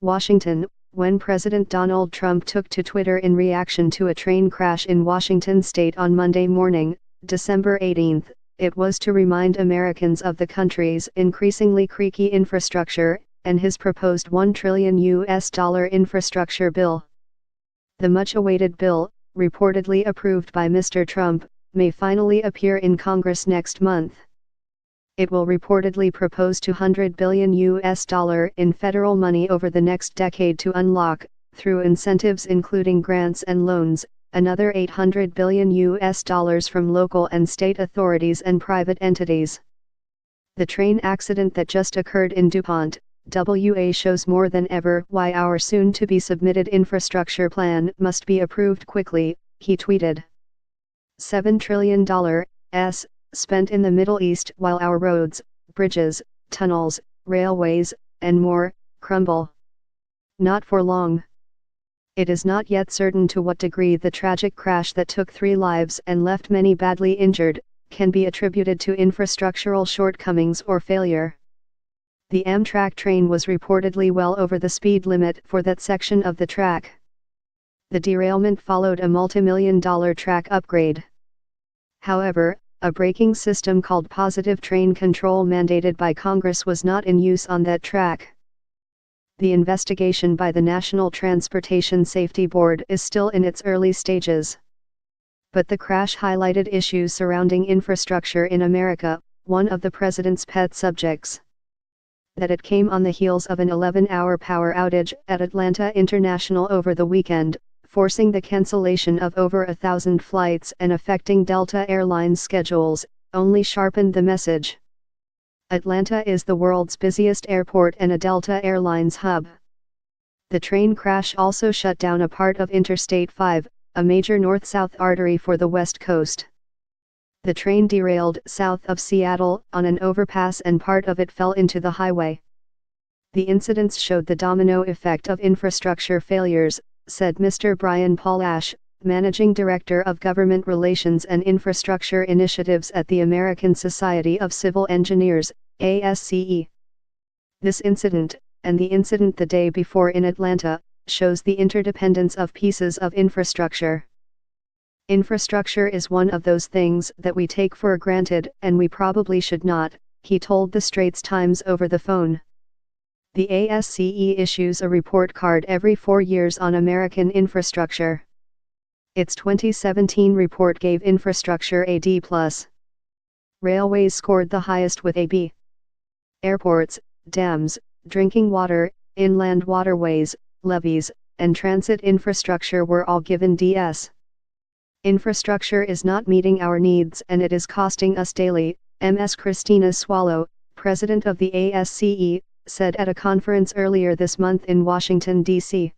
Washington, when President Donald Trump took to Twitter in reaction to a train crash in Washington state on Monday morning, December 18, it was to remind Americans of the country's increasingly creaky infrastructure, and his proposed $1 trillion infrastructure bill. The much-awaited bill, reportedly approved by Mr. Trump, may finally appear in Congress next month. It will reportedly propose $200 billion in federal money over the next decade to unlock, through incentives including grants and loans, another $800 billion from local and state authorities and private entities. The train accident that just occurred in DuPont, WA shows more than ever why our soon-to-be submitted infrastructure plan must be approved quickly, he tweeted. $7 trillion, spent in the Middle East while our roads, bridges, tunnels, railways, and more, crumble. Not for long. It is not yet certain to what degree the tragic crash that took 3 lives and left many badly injured, can be attributed to infrastructural shortcomings or failure. The Amtrak train was reportedly well over the speed limit for that section of the track. The derailment followed a multi-million-dollar track upgrade. However, a braking system called Positive Train Control mandated by Congress was not in use on that track. The investigation by the National Transportation Safety Board is still in its early stages. But the crash highlighted issues surrounding infrastructure in America, one of the president's pet subjects. That it came on the heels of an 11-hour power outage at Atlanta International over the weekend, forcing the cancellation of over 1,000 flights and affecting Delta Airlines schedules, only sharpened the message. Atlanta is the world's busiest airport and a Delta Airlines hub. The train crash also shut down a part of Interstate 5, a major north-south artery for the West Coast. The train derailed south of Seattle on an overpass and part of it fell into the highway. The incidents showed the domino effect of infrastructure failures, said Mr. Brian Paulash, Managing Director of Government Relations and Infrastructure Initiatives at the American Society of Civil Engineers, ASCE. This incident, and the incident the day before in Atlanta, shows the interdependence of pieces of infrastructure. Infrastructure is one of those things that we take for granted, and we probably should not, he told the Straits Times over the phone. The ASCE issues a report card every 4 years on American infrastructure. Its 2017 report gave infrastructure a D+. Railways scored the highest with a B. Airports, dams, drinking water, inland waterways, levees, and transit infrastructure were all given Ds. Infrastructure is not meeting our needs and it is costing us daily, Ms. Christina Swallow, president of the ASCE, said at a conference earlier this month in Washington, D.C.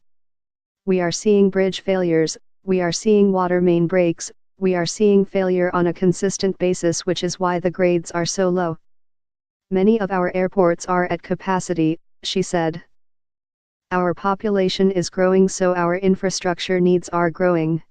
We are seeing bridge failures, we are seeing water main breaks, we are seeing failure on a consistent basis, which is why the grades are so low. Many of our airports are at capacity, she said. Our population is growing, so our infrastructure needs are growing.